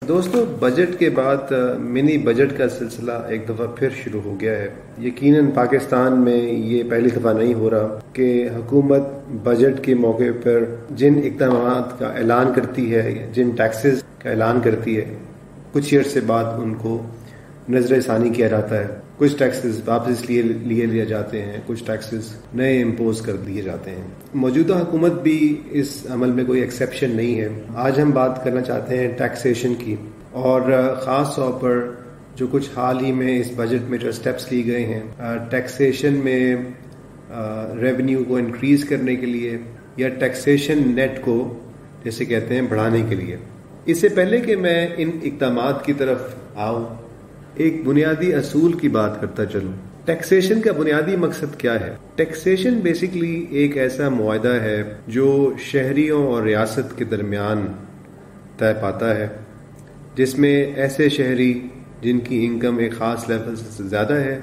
دوستو، بجٹ کے بعد منی بجٹ کا سلسلہ ایک دفعہ پھر شروع ہو گیا ہے. یقیناً پاکستان میں یہ پہلی دفعہ نہیں ہو رہا کہ حکومت بجٹ کے موقع پر جن اقدامات کا اعلان کرتی ہے، جن ٹیکسز کا اعلان کرتی ہے، کچھ عرصے بعد ان کو نظر ثانی کیا جاتا ہے. کچھ ٹیکسز واپس لیے جاتے ہیں، کچھ ٹیکسز نئے امپوز کر دیے جاتے ہیں. موجودہ حکومت بھی اس عمل میں کوئی ایکسیپشن نہیں ہے. آج ہم بات کرنا چاہتے ہیں ٹیکسیشن کی، اور خاص طور پر جو کچھ حال ہی میں اس بجٹ میں جو اسٹیپس لیے گئے ہیں ٹیکسیشن میں ریونیو کو انکریز کرنے کے لیے، یا ٹیکسیشن نیٹ کو جیسے کہتے ہیں بڑھانے کے لیے. اس سے پہلے کہ میں ان اقدامات کی طرف آؤں، ایک بنیادی اصول کی بات کرتا چلوں. ٹیکسیشن کا بنیادی مقصد کیا ہے؟ ٹیکسیشن بیسیکلی ایک ایسا معاہدہ ہے جو شہریوں اور ریاست کے درمیان طے پاتا ہے، جس میں ایسے شہری جن کی انکم ایک خاص لیول سے زیادہ ہے،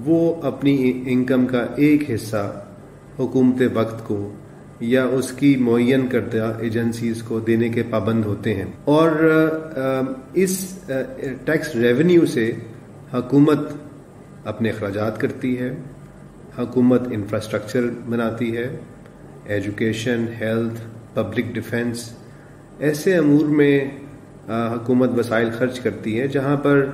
وہ اپنی انکم کا ایک حصہ حکومت وقت کو یا اس کی معین کردہ ایجنسیز کو دینے کے پابند ہوتے ہیں. اور اس ٹیکس ریونیو سے حکومت اپنے اخراجات کرتی ہے، حکومت انفراسٹرکچر بناتی ہے، ایجوکیشن، ہیلتھ، پبلک ڈیفنس، ایسے امور میں حکومت وسائل خرچ کرتی ہے جہاں پر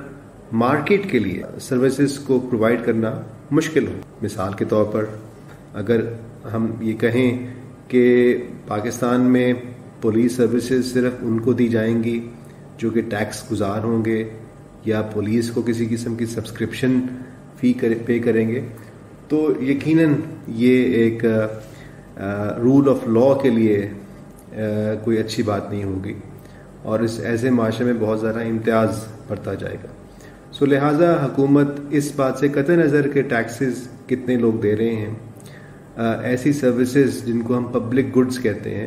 مارکیٹ کے لیے سروسز کو پرووائڈ کرنا مشکل ہو. مثال کے طور پر اگر ہم یہ کہیں کہ پاکستان میں پولیس سروسز صرف ان کو دی جائیں گی جو کہ ٹیکس گزار ہوں گے، یا پولیس کو کسی قسم کی سبسکرپشن فی پے کریں گے، تو یقیناً یہ ایک رول آف لا کے لیے کوئی اچھی بات نہیں ہوگی، اور اس ایسے معاشرے میں بہت زیادہ امتیاز بڑھتا جائے گا. سو لہٰذا حکومت اس بات سے قطع نظر کہ ٹیکسز کتنے لوگ دے رہے ہیں، ایسی سروسز جن کو ہم پبلک گڈز کہتے ہیں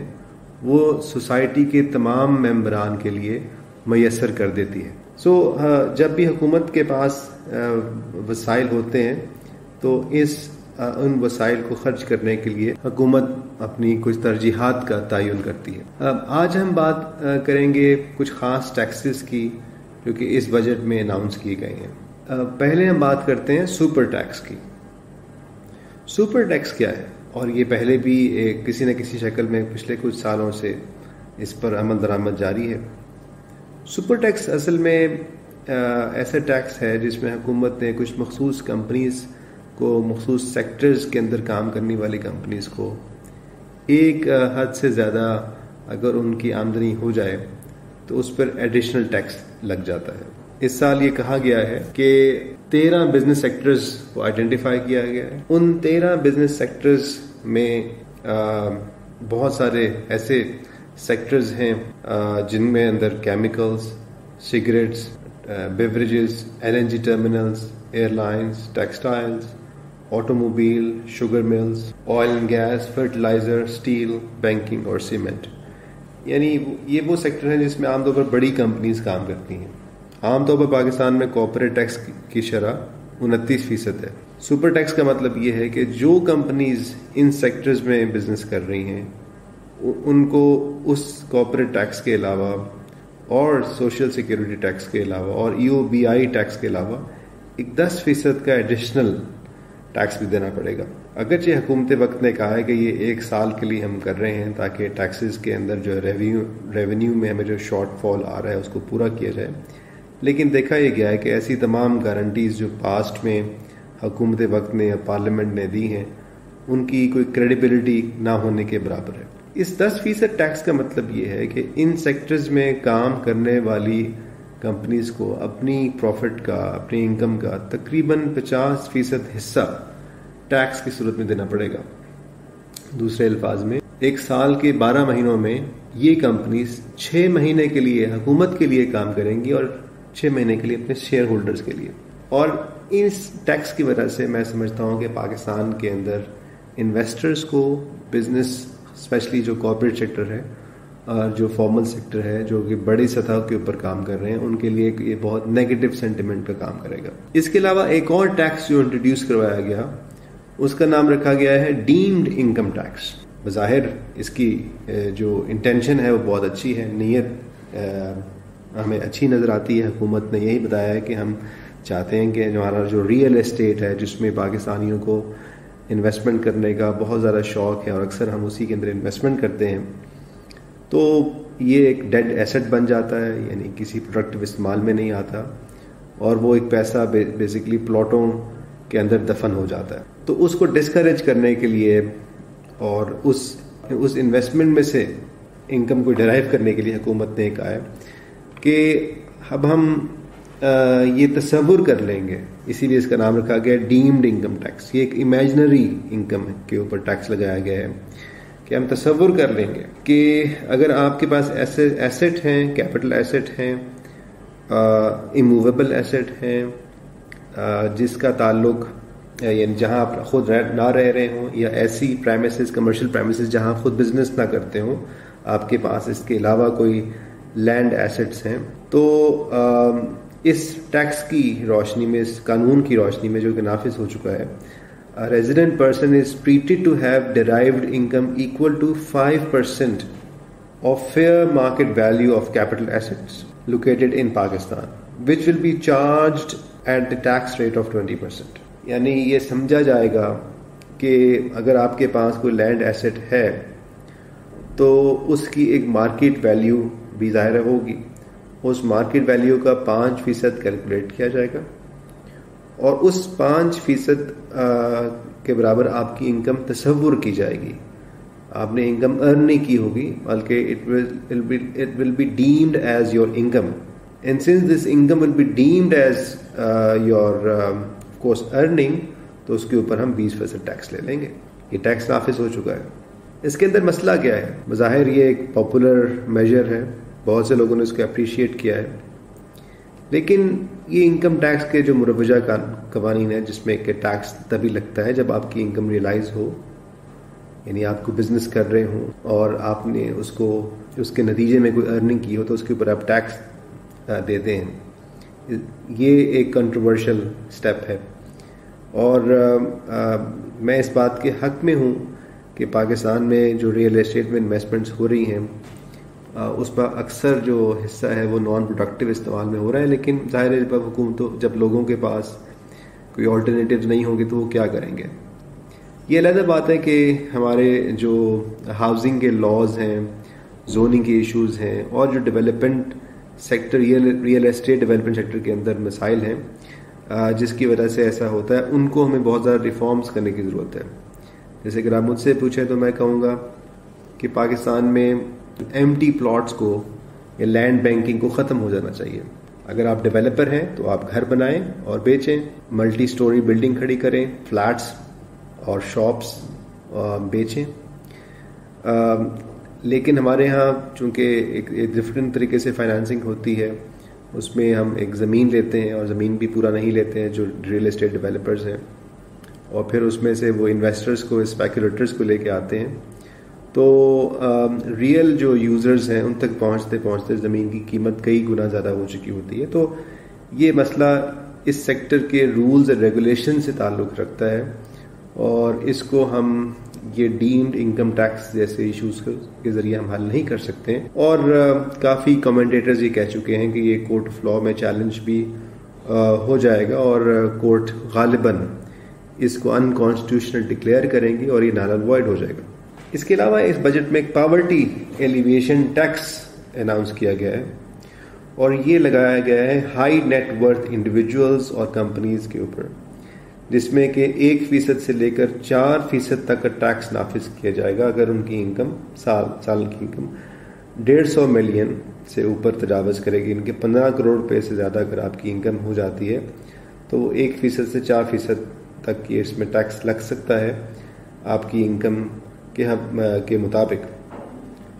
وہ سوسائٹی کے تمام ممبران کے لیے میسر کر دیتی ہے. سو جب بھی حکومت کے پاس وسائل ہوتے ہیں تو ان وسائل کو خرچ کرنے کے لیے حکومت اپنی کچھ ترجیحات کا تعین کرتی ہے. آج ہم بات کریں گے کچھ خاص ٹیکسز کی جو کہ اس بجٹ میں اناؤنس کیے گئے ہیں. پہلے ہم بات کرتے ہیں سپر ٹیکس کی. سپر ٹیکس کیا ہے؟ اور یہ پہلے بھی کسی نہ کسی شکل میں پچھلے کچھ سالوں سے اس پر عمل درآمد جاری ہے. سپر ٹیکس اصل میں ایسا ٹیکس ہے جس میں حکومت نے کچھ مخصوص کمپنیز کو، مخصوص سیکٹرز کے اندر کام کرنے والی کمپنیز کو ایک حد سے زیادہ اگر ان کی آمدنی ہو جائے تو اس پر ایڈیشنل ٹیکس لگ جاتا ہے. اس سال یہ کہا گیا ہے کہ 13 بزنس سیکٹرز کو آئیڈینٹیفائی کیا گیا ہے. ان 13 بزنس سیکٹرز میں بہت سارے ایسے سیکٹرز ہیں جن میں اندر chemicals, cigarettes, beverages, LNG terminals, airlines, textiles, automobile, sugar mills, oil and gas, fertiliser, steel, banking اور سیمنٹ. یعنی یہ وہ سیکٹر ہیں جس میں عام طور پر بڑی کمپنیز کام کرتی ہیں. عام طور پر پاکستان میں کارپوریٹ ٹیکس کی شرح 29% ہے. سپر ٹیکس کا مطلب یہ ہے کہ جو کمپنیز ان سیکٹرز میں بزنس کر رہی ہیں ان کو اس کارپوریٹ ٹیکس کے علاوہ اور سوشل سیکیورٹی ٹیکس کے علاوہ اور EOBI ٹیکس کے علاوہ ایک 10% کا ایڈیشنل ٹیکس بھی دینا پڑے گا. اگرچہ حکومت وقت نے کہا ہے کہ یہ 1 سال کے لیے ہم کر رہے ہیں تاکہ ٹیکسز کے اندر جو ریونیو میں ہمیں جو شارٹ فال آ رہا ہے اس کو پورا کیا جائے، لیکن دیکھا یہ گیا ہے کہ ایسی تمام گارنٹیز جو پاسٹ میں حکومت وقت نے یا پارلیمنٹ نے دی ہیں ان کی کوئی کریڈیبلٹی نہ ہونے کے برابر ہے. اس 10% ٹیکس کا مطلب یہ ہے کہ ان سیکٹرز میں کام کرنے والی کمپنیز کو اپنی پروفٹ کا، اپنی انکم کا تقریباً 50% حصہ ٹیکس کی صورت میں دینا پڑے گا. دوسرے الفاظ میں 1 سال کے 12 مہینوں میں یہ کمپنیز 6 مہینے کے لیے حکومت کے لیے کام کریں گی اور 6 مہینے کے لیے اپنے شیئر ہولڈرز کے لیے. اور اس ٹیکس کی وجہ سے میں سمجھتا ہوں کہ پاکستان کے اندر انویسٹرز کو، بزنس اسپیشلی جو کارپوریٹ سیکٹر ہے اور جو فارمل سیکٹر ہے جو کہ بڑی سطح کے اوپر کام کر رہے ہیں، ان کے لیے یہ بہت نیگیٹو سینٹیمنٹ کا کام کرے گا. اس کے علاوہ ایک اور ٹیکس جو انٹروڈیوس کروایا گیا اس کا نام رکھا گیا ہے ڈیمڈ انکم ٹیکس. بظاہر اس کی جو انٹینشن ہے وہ بہت اچھی ہے، نیت ہمیں اچھی نظر آتی ہے. حکومت نے یہی بتایا ہے کہ ہم چاہتے ہیں کہ ہمارا جو ریئل اسٹیٹ ہے جس میں پاکستانیوں کو انویسٹمنٹ کرنے کا بہت زیادہ شوق ہے اور اکثر ہم اسی کے اندر انویسٹمنٹ کرتے ہیں، تو یہ ایک ڈیڈ ایسٹ بن جاتا ہے، یعنی کسی پروڈکٹیو استعمال میں نہیں آتا، اور وہ ایک پیسہ بیسیکلی پلاٹوں کے اندر دفن ہو جاتا ہے. تو اس کو ڈسکریج کرنے کے لیے اور اس انویسٹمنٹ میں سے انکم کو ڈرائیو کرنے کے لیے حکومت نے کہا ہے کہ اب ہم یہ تصور کر لیں گے، اسی لیے اس کا نام رکھا گیا ڈیمڈ انکم ٹیکس. یہ ایک امیجنری انکم کے اوپر ٹیکس لگایا گیا ہے کہ ہم تصور کر لیں گے کہ اگر آپ کے پاس ایسے ایسٹ ہیں، کیپٹل ایسٹ ہیں، ایموویبل ایسٹ ہیں، جس کا تعلق یعنی جہاں آپ خود نہ رہ رہے ہوں، یا ایسی پریمیسز، کمرشل پریمیسز جہاں خود بزنس نہ کرتے ہوں، آپ کے پاس اس کے علاوہ کوئی لینڈ ایسٹس ہیں، تو اس ٹیکس کی روشنی میں، اس قانون کی روشنی میں جو کہ نافذ ہو چکا ہے، a resident person is treated to have derived income equal to 5% of fair market value of capital assets located in Pakistan, which will be charged at the tax rate of 20%. یعنی یہ سمجھا جائے گا کہ اگر آپ کے پاس کوئی لینڈ ایسٹ ہے تو اس کی ایک مارکیٹ ویلیو بھی ظاہر ہوگی، اس مارکیٹ ویلیو کا 5% کیلکولیٹ کیا جائے گا، اور اس 5% کے برابر آپ کی انکم تصور کی جائے گی. آپ نے انکم ارن نہیں کی ہوگی، بلکہ it will be deemed as your income, and since this income will be deemed as your of course earning, تو اس کے اوپر ہم 20% ٹیکس لے لیں گے. یہ ٹیکس نافذ ہو چکا ہے. اس کے اندر مسئلہ کیا ہے؟ بظاہر یہ ایک پاپولر میجر ہے، بہت سے لوگوں نے اس کو اپریشیٹ کیا ہے، لیکن یہ انکم ٹیکس کے جو مروجہ قوانین ہیں جس میں کہ ٹیکس تبھی لگتا ہے جب آپ کی انکم ریئلائز ہو، یعنی آپ کو بزنس کر رہے ہوں اور آپ نے اس کے نتیجے میں کوئی ارننگ کی ہو تو اس کے اوپر آپ ٹیکس دیتے ہیں. یہ ایک کنٹروورشل سٹیپ ہے، اور میں اس بات کے حق میں ہوں کہ پاکستان میں جو ریئل اسٹیٹ میں انویسٹمنٹس ہو رہی ہیں اس پر اکثر جو حصہ ہے وہ نان پروڈکٹیو استعمال میں ہو رہا ہے، لیکن ظاہر ہے جب لوگوں کے پاس کوئی آلٹرنیٹیو نہیں ہوگی تو وہ کیا کریں گے. یہ علیحدہ بات ہے کہ ہمارے جو ہاؤسنگ کے لاز ہیں، زوننگ کے ایشوز ہیں، اور جو development sector, real estate development sector کے اندر مسائل ہیں جس کی وجہ سے ایسا ہوتا ہے، ان کو ہمیں بہت زیادہ ریفارمز کرنے کی ضرورت ہے. جیسے اگر آپ مجھ سے پوچھیں تو میں کہوں گا کہ پاکستان میں ایم ٹی پلاٹس کو یا لینڈ بینکنگ کو ختم ہو جانا چاہیے. اگر آپ ڈیولپر ہیں تو آپ گھر بنائیں اور بیچیں، ملٹی سٹوری بلڈنگ کھڑی کریں، فلیٹس اور شاپس بیچیں. لیکن ہمارے ہاں چونکہ ایک ڈفرینٹ طریقے سے فائنانسنگ ہوتی ہے، اس میں ہم ایک زمین لیتے ہیں اور زمین بھی پورا نہیں لیتے ہیں جو ریئل اسٹیٹ ڈیولپرز ہیں، اور پھر اس میں سے وہ انویسٹرز کو، اسپیکولیٹرز کو لے کے آتے ہیں. تو ریئل جو یوزرز ہیں ان تک پہنچتے پہنچتے زمین کی قیمت کئی گنا زیادہ ہو چکی ہوتی ہے. تو یہ مسئلہ اس سیکٹر کے رولز اور ریگولیشن سے تعلق رکھتا ہے، اور اس کو ہم یہ ڈیمڈ انکم ٹیکس جیسے ایشوز کے ذریعے ہم حل نہیں کر سکتے. اور کافی کمنٹیٹرز یہ کہہ چکے ہیں کہ یہ کورٹ آف لاء میں چیلنج بھی ہو جائے گا، اور کورٹ غالباً اس کو انکانسٹیٹیوشنل ڈکلیئر کریں گی اور یہ نال اینڈ وائڈ ہو جائے گا. اس کے علاوہ اس بجٹ میں ایک پاورٹی ایلیویشن ٹیکس اناؤنس کیا گیا ہے، اور یہ لگایا گیا ہے ہائی نیٹ ورتھ انڈیویجولز اور کمپنیز کے اوپر، جس میں کہ 1% سے لے کر 4% تک کا ٹیکس نافذ کیا جائے گا اگر ان کی انکم سال کی انکم 150 ملین سے اوپر تجاوز کرے گی. ان کے 15 کروڑ روپے سے زیادہ اگر آپ کی انکم ہو جاتی ہے تو 1% سے 4% تک کی اس میں ٹیکس لگ سکتا ہے آپ کی انکم کے مطابق.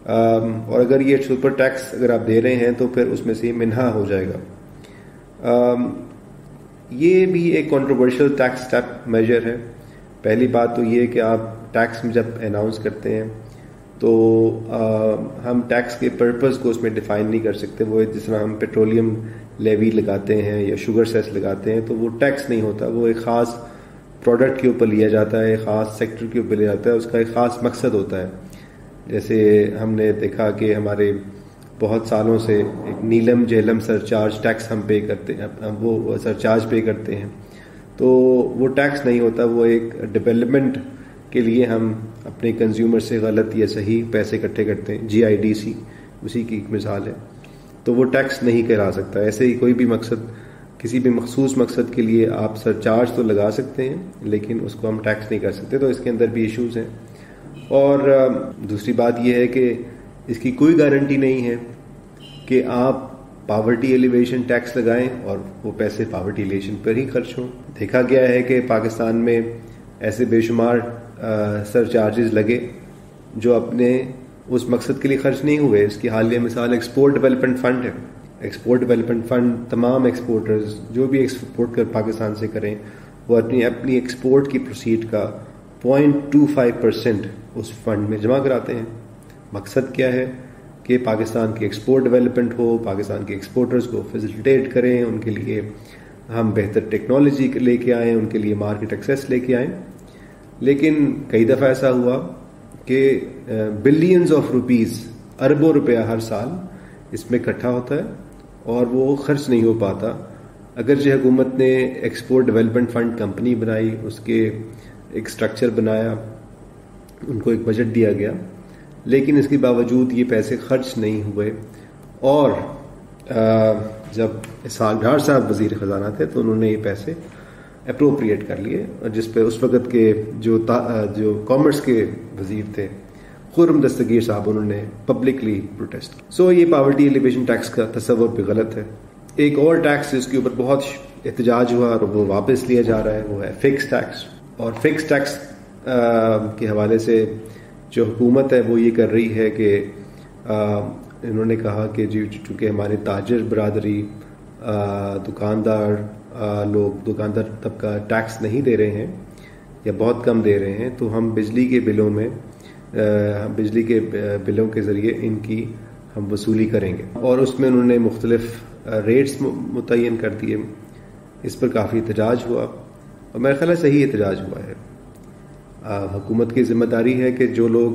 اور اگر یہ سپر ٹیکس اگر آپ دے رہے ہیں تو پھر اس میں سے منہا ہو جائے گا. یہ بھی ایک کنٹروورشل ٹیکس سٹیپ میجر ہے. پہلی بات تو یہ کہ آپ ٹیکس میں جب اناؤنس کرتے ہیں تو ہم ٹیکس کے پرپز کو اس میں ڈیفائن نہیں کر سکتے. وہ جس طرح ہم پیٹرولیم لیوی لگاتے ہیں یا شوگر سیس لگاتے ہیں تو وہ ٹیکس نہیں ہوتا، وہ ایک خاص پروڈکٹ کے اوپر لیا جاتا ہے، ایک خاص سیکٹر کے اوپر لیا جاتا ہے، اس کا ایک خاص مقصد ہوتا ہے. جیسے ہم نے دیکھا کہ ہمارے بہت سالوں سے ایک نیلم جیلم سرچارج ٹیکس ہم پے کرتے ہیں، وہ سرچارج پے کرتے ہیں، تو وہ ٹیکس نہیں ہوتا، وہ ایک ڈیولپمنٹ کے لیے ہم اپنے کنزیومر سے غلط یا صحیح پیسے اکٹھے کرتے ہیں. GIDC اسی کی ایک مثال ہے. تو وہ ٹیکس نہیں کہلا سکتا. ایسے ہی کوئی بھی مقصد، کسی بھی مخصوص مقصد کے لیے آپ سرچارج تو لگا سکتے ہیں لیکن اس کو ہم ٹیکس نہیں کر سکتے. تو اس کے اندر بھی ایشوز ہیں. اور دوسری بات یہ ہے کہ اس کی کوئی گارنٹی نہیں ہے کہ آپ پاورٹی ایلیویشن ٹیکس لگائیں اور وہ پیسے پاورٹی ایلیویشن پر ہی خرچ ہوں. دیکھا گیا ہے کہ پاکستان میں ایسے بے شمار سرچارجز لگے جو اپنے اس مقصد کے لیے خرچ نہیں ہوئے. اس کی حالیہ مثال ایکسپورٹ ڈیولپمنٹ فنڈ ہے. ایکسپورٹ ڈیولپمنٹ فنڈ تمام ایکسپورٹرز جو بھی ایکسپورٹ کر پاکستان سے کریں وہ اپنی ایکسپورٹ کی پروسیڈ کا 0.25% اس فنڈ میں جمع کراتے ہیں. مقصد کیا ہے کہ پاکستان کی ایکسپورٹ ڈیولپمنٹ ہو، پاکستان کے ایکسپورٹرز کو فیسیلیٹیٹ کریں، ان کے لیے ہم بہتر ٹیکنالوجی لے کے آئیں، ان کے لیے مارکیٹ ایکسیس لے کے آئیں. لیکن کئی دفعہ ایسا ہوا کہ بلینز آف روپیز، اربوں روپیہ ہر سال اس میں اکٹھا ہوتا ہے اور وہ خرچ نہیں ہو پاتا. اگرچہ حکومت نے ایکسپورٹ ڈیولپمنٹ فنڈ کمپنی بنائی، اس کے ایک سٹرکچر بنایا، ان کو ایک بجٹ دیا گیا، لیکن اس کے باوجود یہ پیسے خرچ نہیں ہوئے. اور جب اسحاق ڈار صاحب وزیر خزانہ تھے تو انہوں نے یہ پیسے اپروپریٹ کر لیے، جس پہ اس وقت کے جو کامرس کے وزیر تھے خرم دستگیر صاحب، انہوں نے پبلکلی پروٹیسٹ کیا. سو یہ پاورٹی ایلیویشن ٹیکس کا تصور بھی غلط ہے. ایک اور ٹیکس جس کے اوپر بہت احتجاج ہوا اور وہ واپس لیا جا رہا ہے وہ ہے فکس ٹیکس. اور فکس ٹیکس کے حوالے سے جو حکومت ہے وہ یہ کر رہی ہے کہ انہوں نے کہا کہ جی چونکہ ہمارے تاجر برادری، دکاندار طبقہ ٹیکس نہیں دے رہے ہیں یا بہت کم دے رہے ہیں، تو ہم بجلی کے بلوں کے ذریعے ان کی ہم وصولی کریں گے. اور اس میں انہوں نے مختلف ریٹس متعین کر دیے. اس پر کافی احتجاج ہوا اور میرا خیال ہے صحیح احتجاج ہوا ہے. حکومت کی ذمہ داری ہے کہ جو لوگ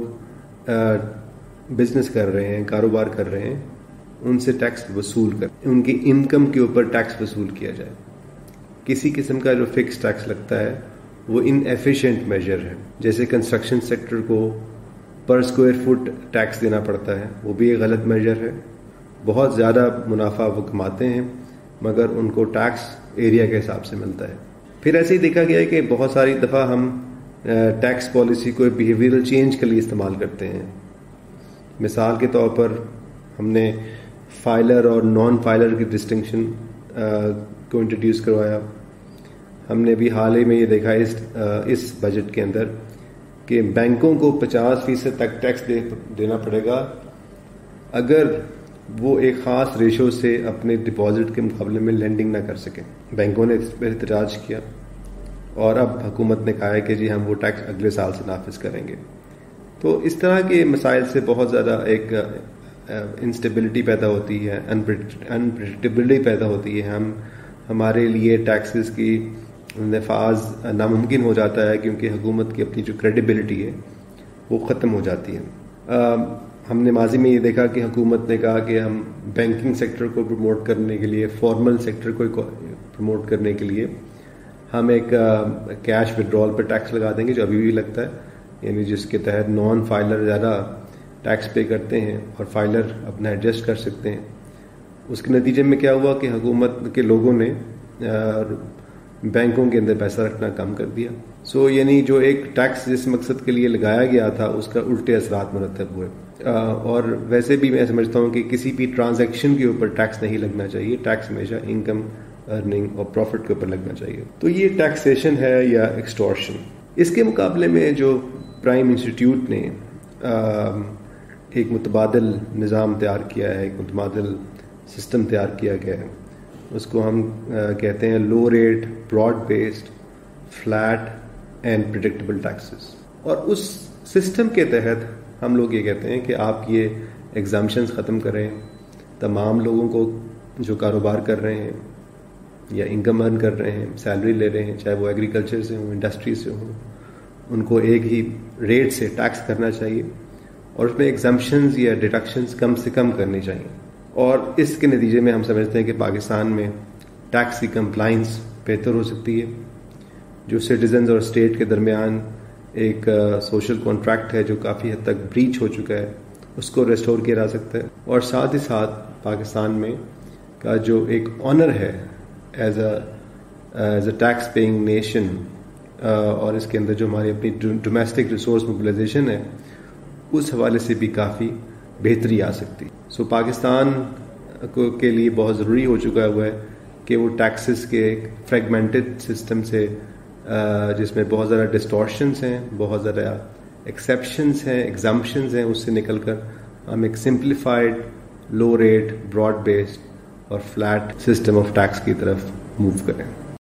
بزنس کر رہے ہیں، کاروبار کر رہے ہیں، ان سے ٹیکس وصول کر، ان کی انکم کے اوپر ٹیکس وصول کیا جائے. کسی قسم کا جو فکس ٹیکس لگتا ہے وہ ان ایفیشینٹ میجر ہے. جیسے کنسٹرکشن سیکٹر کو پر اسکوائر فٹ ٹیکس دینا پڑتا ہے، وہ بھی ایک غلط میجر ہے. بہت زیادہ منافع وہ کماتے ہیں مگر ان کو ٹیکس ایریا کے حساب سے ملتا ہے. پھر ایسے ہی دیکھا گیا ہے کہ بہت ساری دفعہ ہم ٹیکس پالیسی کو بیہیویئرل چینج کے لیے استعمال کرتے ہیں. مثال کے طور پر ہم نے فائلر اور نان فائلر کی ڈسٹنکشن کو انٹروڈیوس کروایا. ہم نے بھی حال ہی میں یہ دیکھا اس بجٹ کے اندر کہ بینکوں کو 50% تک ٹیکس دینا پڑے گا اگر وہ ایک خاص ریشو سے اپنے ڈپازٹ کے مقابلے میں لینڈنگ نہ کر سکیں. بینکوں نے اس پر احتجاج کیا اور اب حکومت نے کہا ہے کہ جی ہم وہ ٹیکس اگلے سال سے نافذ کریں گے. تو اس طرح کے مسائل سے بہت زیادہ ایک انسٹیبلٹی پیدا ہوتی ہے، انپریڈکٹیبلٹی پیدا ہوتی ہے. ہمارے لیے ٹیکسز کی نفاذ ناممکن ہو جاتا ہے کیونکہ حکومت کی اپنی جو کریڈیبلٹی ہے وہ ختم ہو جاتی ہے. ہم نے ماضی میں یہ دیکھا کہ حکومت نے کہا کہ ہم بینکنگ سیکٹر کو پروموٹ کرنے کے لیے، فارمل سیکٹر کو پروموٹ کرنے کے لیے ہم ایک کیش وڈرال پر ٹیکس لگا دیں گے، جو ابھی بھی لگتا ہے، یعنی جس کے تحت نان فائلر زیادہ ٹیکس پے کرتے ہیں اور فائلر اپنا ایڈجسٹ کر سکتے ہیں. اس کے نتیجے میں کیا ہوا کہ حکومت کے لوگوں نے بینکوں کے اندر پیسہ رکھنا کم کر دیا. سو یعنی جو ایک ٹیکس جس مقصد کے لیے لگایا گیا تھا اس کا الٹے اثرات مرتب ہوئے. اور ویسے بھی میں سمجھتا ہوں کہ کسی بھی ٹرانزیکشن کے اوپر ٹیکس نہیں لگنا چاہیے. ٹیکس ہمیشہ انکم، ارننگ اور پروفٹ کے اوپر لگنا چاہیے. تو یہ ٹیکسیشن ہے یا ایکسٹورشن. اس کے مقابلے میں جو پرائم انسٹیٹیوٹ نے ایک متبادل نظام تیار کیا ہے، ایک متبادل سسٹم تیار کیا گیا ہے، اس کو ہم کہتے ہیں low rate, broad based, flat and predictable taxes. اور اس سسٹم کے تحت ہم لوگ یہ کہتے ہیں کہ آپ یہ ایگزامشنز ختم کریں. تمام لوگوں کو جو کاروبار کر رہے ہیں یا انکم ارن کر رہے ہیں، سیلری لے رہے ہیں، چاہے وہ ایگریکلچر سے ہوں، انڈسٹری سے ہوں، ان کو ایک ہی ریٹ سے ٹیکس کرنا چاہیے. اور اس میں ایگزمپشنز یا ڈیڈکشنز کم سے کم کرنی چاہیے. اور اس کے نتیجے میں ہم سمجھتے ہیں کہ پاکستان میں ٹیکس کی کمپلائنس بہتر ہو سکتی ہے. جو سٹیزنز اور اسٹیٹ کے درمیان ایک سوشل کانٹریکٹ ہے جو کافی حد تک بریچ ہو چکا ہے, اس کو ریسٹور کیا جا سکتا ہے. اور ساتھ ہی ساتھ پاکستان میں کا جو ایک آنر ہے as a tax paying nation, اور اس کے اندر جو ہماری اپنی ڈومیسٹک ریسورس موبلائزیشن ہے, اس حوالے سے بھی کافی بہتری آ سکتی. سو پاکستان کے لیے بہت ضروری ہو چکا ہوا ہے کہ وہ ٹیکسز کے ایک فریگمنٹڈ سسٹم سے, جس میں بہت زیادہ ڈسٹورشنس ہیں, بہت زیادہ ایکسیپشنس ہیں, ایگزمپشنز ہیں, اس سے نکل کر ہم ایک simplified, low rate, broad based اور فلیٹ سسٹم آف ٹیکس کی طرف موو کریں.